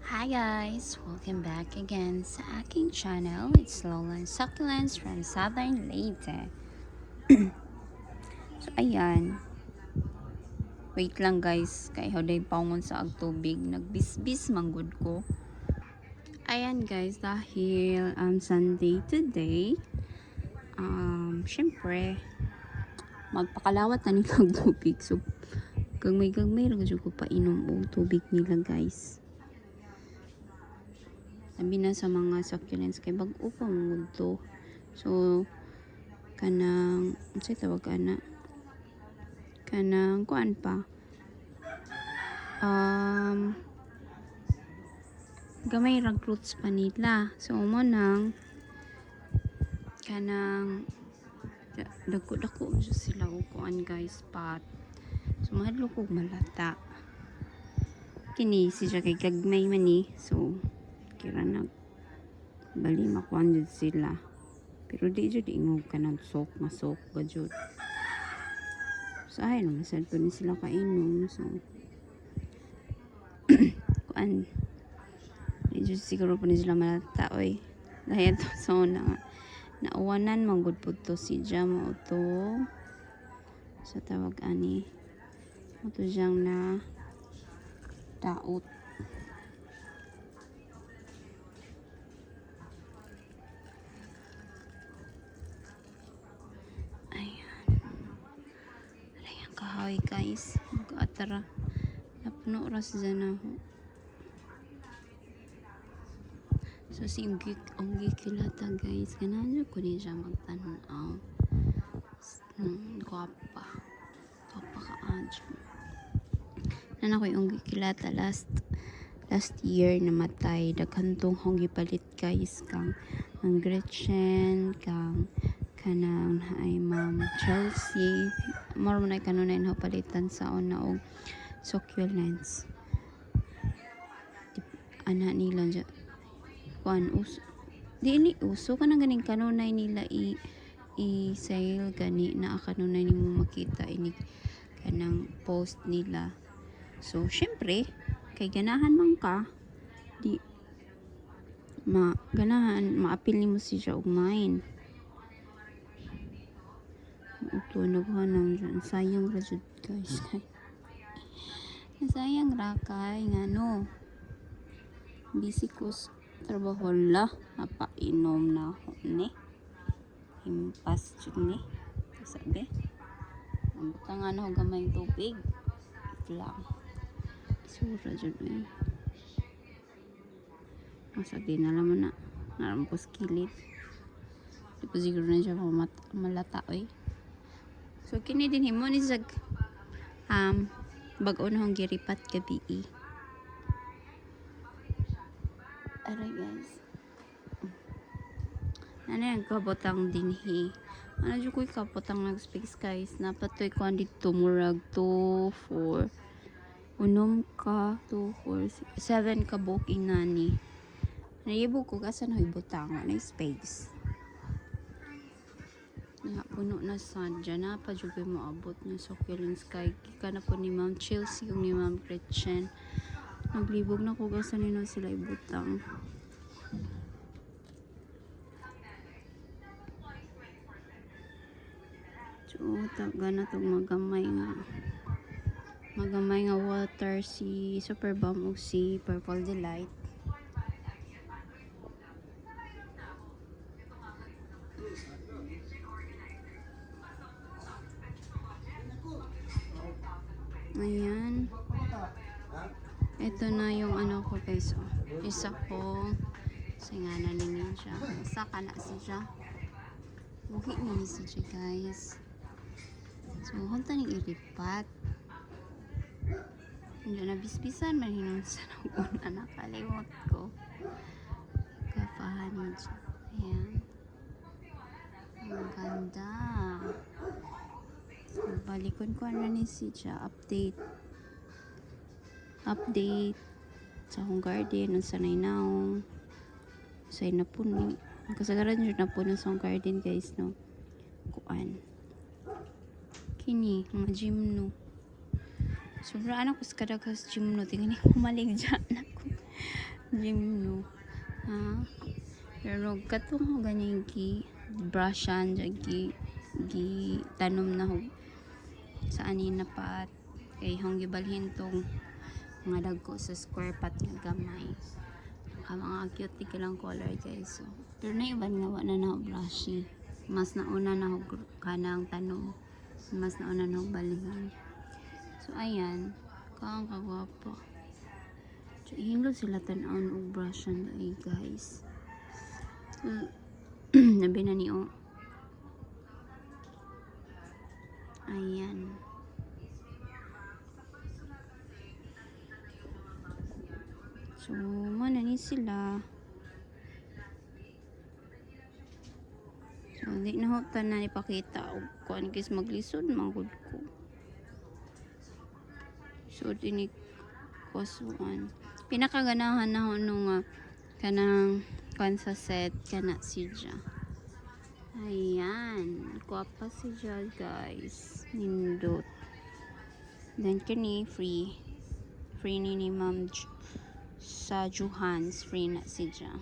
Hi guys! Welcome back again sa aking channel. It's Lolan Succulents from Southern Leyte. So ayan, wait lang guys, kay hoday paungon sa agtubig, nagbisbis manggod ko. Ayan guys, dahil Sunday today, syempre, magpakalawat na nilang tubig. So, gagmay-gagmay lang ko painom o tubig nila guys. Sabi na sa mga succulents kay bag-o pa mo to. So kanang unsay tawag kanang kuan pa gamay rag roots pa nila. So mo nang kanang dako-dako sila og kuan guys pot. So mahadlo kog malata. Kini siya kay gagmay man ni. So kira nag bali makuan jud sila. Pero di jud ingog kanang sok masok ba jud. So ay naman sad po ni sila kainom. So kuan di jud siguro po ni sila malata oy. Dahil to so nauwanan manggod po to si Jam o to sa tawag ani o to siyang na daot. Ayan kahoy guys, mag-atara napuno ras dyan ako. So si Unggi kilata guys, ganahan ko din siya magtanaw. Guwapa ka adyo. Nan ako yung Unggi kilata last year namatay. Daghantong hong gipalit guys kang ang Gretchen kang kanang ay Ma'am Chelsea. More man ay kanunay na palitan sa una og succulents. Ana nila dyan kuan uso di ini uso kanang ganing kanunay nila i-sale gani na kanunay nimo makita ini kanang post nila. So syempre kay ganahan man ka di ganahan maapil nimo siya og mine. Ito naghanang dyan sayang ra jud guys kay sayang ra kay ngano busy ko trabaho la napainom na ako ni himpas jud ni sabi butangan ako gamay tubig lang sura jud eh masabi na naman na narampos kilid di pa siguro na siya malata oy. So kini din himo ni sag bag-o na hong giripat gabi aray guys. Ano yung kabotang dinhi? Ano dyan ko'y kabotang nag-space guys? Napatoy ko dito murag 2, 4 unom ka 2, 4, 7 ka booking nani. Naiibog ko kasi na ibutang na space. Ya, puno na sad dyan. Pa dyan ko'y maabot na succulents kay kika na po ni Ma'am Chelsea yung ni Ma'am Gretchen. Naglibog na ko kasi nino sila ibutang. So, gana itong magamay nga water si Super Balm o si Purple Delight. Ayan. Ito na yung ano ko guys. Isa ko singanan ni siya. Isa ka na siya. Buhi na ni siya guys. So, hunta ni iripat. Hindi na bisbisan mahinom sa una nakalimot ko. Kapahan siya. Ayan. Ang ganda. So, balikon ko na ni siya. Update sa akong garden. Ang sanay naong. Say na po ni. Ang kasagaran yun na po na sa akong garden guys no. Kuan. Kini. Mga gymno. Sobra anak ko sa kadagas gymno. Tingnan niyo kumalig dyan ako. Gym no. Ha? Pero katong ho ganyan gi brushan gi tanom na ho sa anin na pat kay hong gibalhin tong mga dagko sa square pat nga gamay. Mga cute lang color guys. So, pero na iban nga wala na ho brushy. Mas nauna na ho kanang tanom. Mas nauna na ho balhin. So ayan, kaang kagwapo. So, hinlo sila tan-aon og brushan ay guys. So, nabi na ni o. Ayan. So, mana ni sila. So, di na ho tanan ipakita og kuan kis maglisod manggod ko. So, tinik kosuan. Pinakaganahan na ho nung kanang kuan sa set kana siya. Ayan, guwapa siya guys. Nindot. Then kani free ni Ma'am sa Johans free na siya.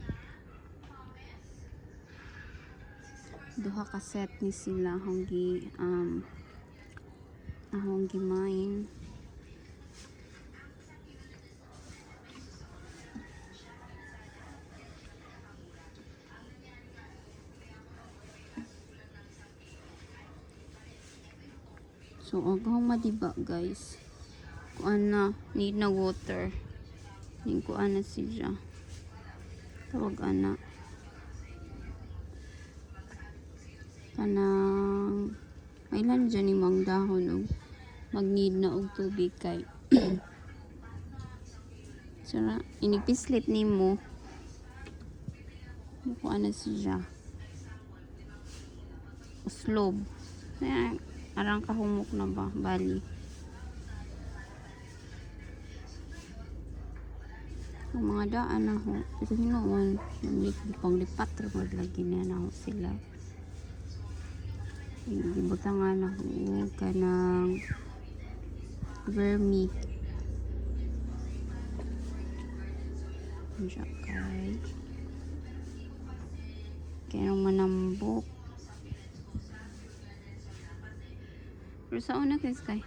Duha ka set ni sila honggi honggi main. So, agahong madiba guys. Kuan na, need na water. Need kuan na siya. Tawag ana. Kanang, kailan dyan yung mga dahon o mag-need na og tubig kay. Sara, inipislit ni mo. Kuan na siya. Uslob. Ayan. Arang kahumok na ba? Bali. Ang mga daan na ho. Ito hinoon. Panglipat. Ramad lagi na ho sila. Ibutang nga na ho. Kanang vermi. Diyan kay. Kaya nang manambok. Pero sa una guys kay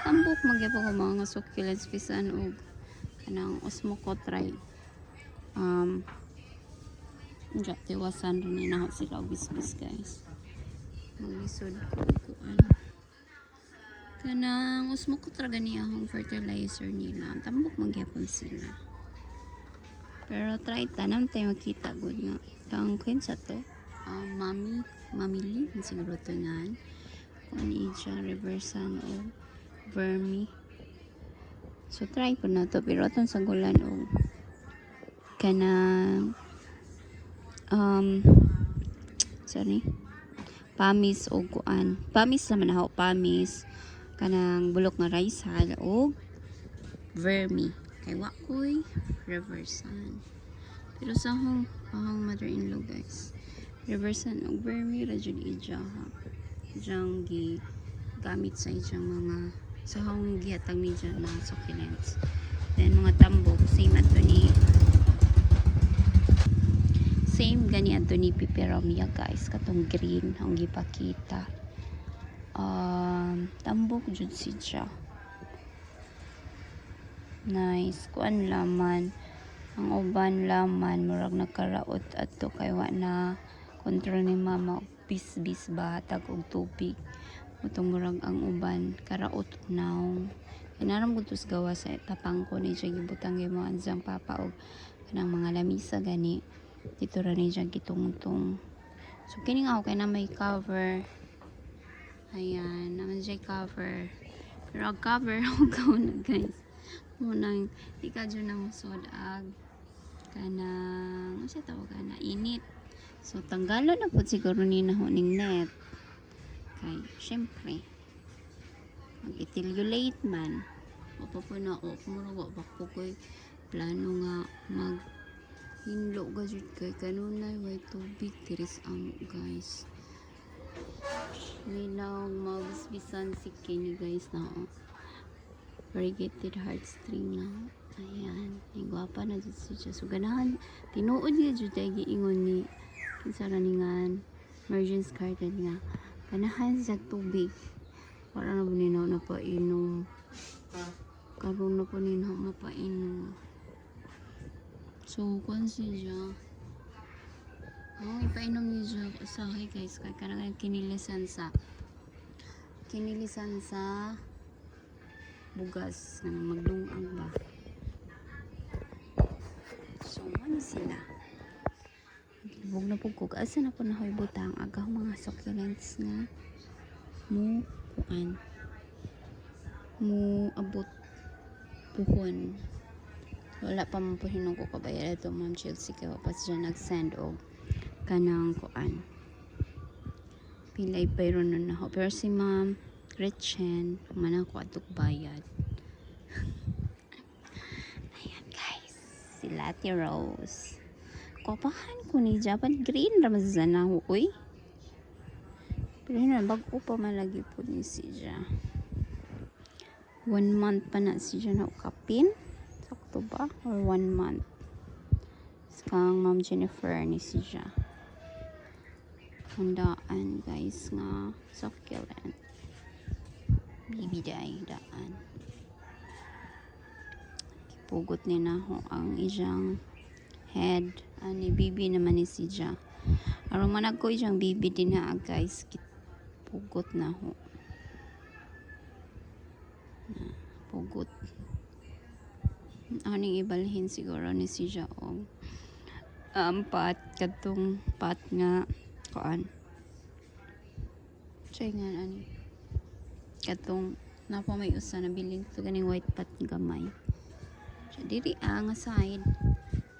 tambok magyapa ko mga succulents pisan og kanang osmocotry ja tiwasan rin na sila og bisbis guys. Maglisod ko kanang osmocotry gani ang fertilizer nila tambok magyapon sila. Pero try tanam tayo makita good nga ang kinsa to mamili siguro to nga kung ano siya reversan o vermi. So try ko na to pero atong sagulan o kanang sorry pamis o kuan pamis naman ako pamis kanang bulok nga rice hal o vermi kay wakoy reversan pero sa akong mother-in-law guys reversan o vermi ra jud ija ha diyang gamit sa ijang mga sa akong gihatag ni dyan na succulents. Then mga tambok same ato ni gani ato ni peperomia guys katong green ang gipakita tambok jud siya nice kuan laman ang uban laman murag nakaraot ato kay wa na kontrol ni mama bis ba hatag og tubig utong murag ang uban karaot naong inaram gud tus gawa sa tapang ko ni siya gibutang gyud mo anjang papa og kanang mga lamisa gani dito ra ni siya gitungtong so kini nga okay na may cover ayan naman siya cover pero ang cover ako na guys munang ika dyan na musod ag kanang ano siya tawag na init. So, tanggalo na po siguro ni nahuning net. Kay, syempre, mag-etiolate man. Opo po na, kumurawa, bako ko'y plano nga mag-hinlo gajud kay kanunay, way tubig, tiris ang guys. May na magbisbisan si Kenny guys na variegated heartstring na. Ayan, yung papa na jud siya. So ganahan tinuod niya jud ay giingon ni kinsa ra ningan emergency carded nga ganahan sa tubig. Para na buninaw na painom. Karon na po ninaw mapainom. So kung siya ipainom niya usahay guys kay kanang kinilisan sa bugas na magdungag ba. So ano sila bug na po kog asa na po na hoy butang agaw mga succulents nga mo abot puhon. Wala pa man po hinong ko kabayad ito Ma'am Chelsea kaya pa siya nag-send og kanang kuan pilay payron na ho pero si Ma'am Gretchen man ako atok bayad. Ayan guys si Lati Rose kopahan ko ni Japan green ramazan na ho uy pero yun bago pa malagi po ni siya 1 month pa na siya na ukapin sakto ba or 1 month kang Ma'am Jennifer ni siya handaan guys nga succulent bibiday daan pugot ni na ho ang iyang head ani bibi naman ni siya aron manag ko iyang bibi din na guys pugot na ho pugot aning ibalhin siguro ni siya og pat katong pat nga kuan try nga ani katong napa may usa na bilin to ganing white pat gamay so diri nga side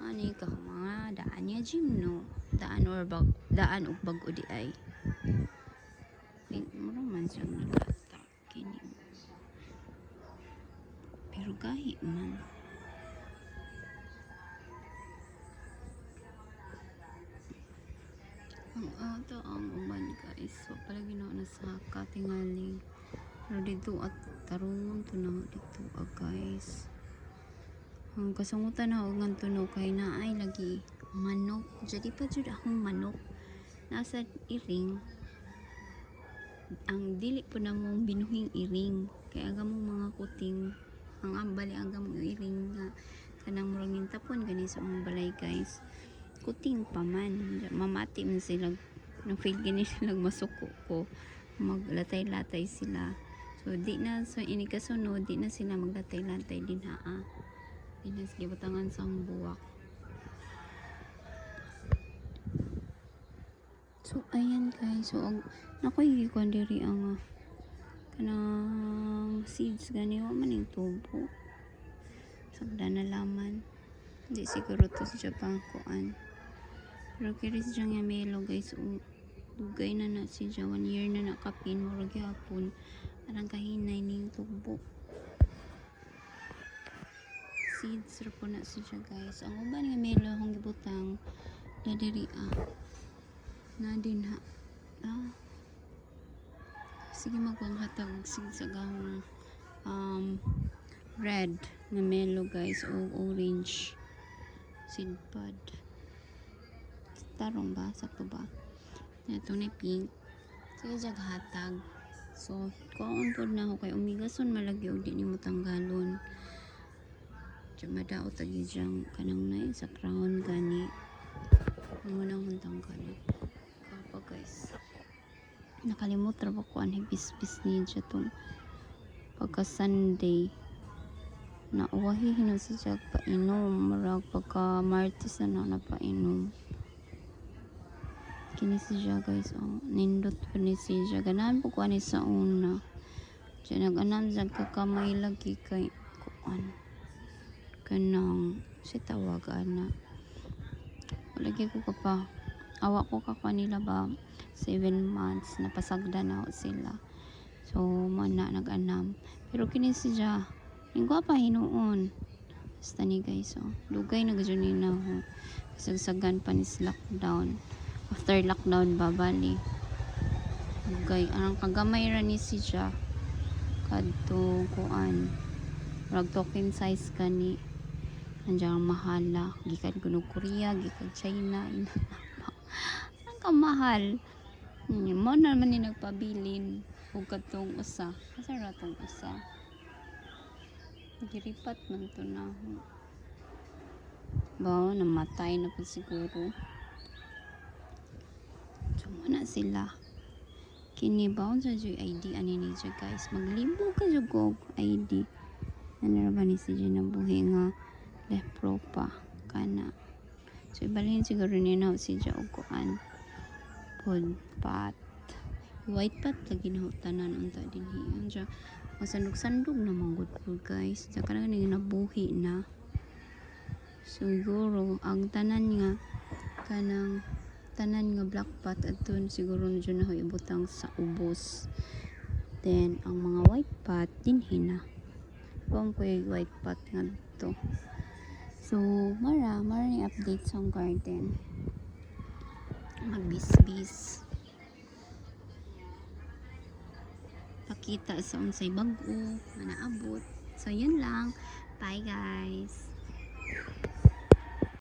ani ka mga daan niya gym no daan or daan ug bag-o di ay mura man siya nalata kini pero gahi man ang ato ang uman guys so palagi na sa katingali pero dito at tarungon to na dito guys ang kasungutan na og ngan tuno kay naay lagi manok jadi pa jud akong manok nasa iring ang dili po na mong binuhing iring kaya aga mong mga kuting ang ambali aga mong iring nga kanang murang nintapon gani sa mong balay guys kuting pa man mamati man sila nang feel gani sila masuko ko maglatay-latay sila so di na so ini kasunod di na sila maglatay-latay din di na sige batangan sang buwak so ayan guys so nakoy gikuan diri ang kanang seeds gani wa man ning tubo sagda na laman di siguro to sa Japan kuan pero kiri siya nga melo guys dugay na siya 1 year na nakapin murag gyapon arang kahinay ning tubo seeds ra po na siya guys ang uban nga melo akong gibutang na diri na din sige magwang hatag sige sa gahong red na melo guys o orange seed pod tarong ba sakto ba ito ni pink sige jag hatag so kuon pod na ako kay umigason malagi og di nimo tanggalon madaot agi jang kanang nay sa crown gani mo nang huntang kana kapa guys nakalimot ra ba ko an hibis-bis ni tong pagka Sunday na uwahi hinon siya painom murag pagka Martes na napainom kini siya guys nindot pa ni siya ganahan po ko ani sa una siya nag-anam jag kakamay lagi kay kuan kanang si tawag ana lagi ko pa awa ko ka nila ba 7 months napasagda na sila so mana nag-anam pero kini siya ingwa pa hinuon basta ni guys dugay na gajud ni na kasagsagan pa ni lockdown after lockdown babali dugay ang kagamay ra ni siya kadto kuan rag token size kani Andiyan ang mahala. Gikan ko ng Korea, gikan China. Ang kamahal. Mo naman ni nagpabilin. Huwag katong usa. Asa ra tong usa? Giripat man to na. Ba, namatay na po siguro. So, na sila. Kini ba sa joy ID ani ni siya guys. Maglibo ka jud ko ID. Ano ra ba ni siya nabuhi nga left pro pa kana. So ibalhin siguro ni na si siya og kuan. Pod pat. White pat lagi na tanan unta dinhi. Anja masandog-sandog na manggod po guys. Saka na nabuhi na. Siguro ang tanan nga kanang tanan nga black pot adton siguro na dyan na ibutang sa ubos. Then ang mga white pot dinhi na. Kung ko yung white pot nga to. So mara ni update sa garden. Magbis-bis. Pakita sa unsay bag-o nga naabot. So yun lang. Bye guys.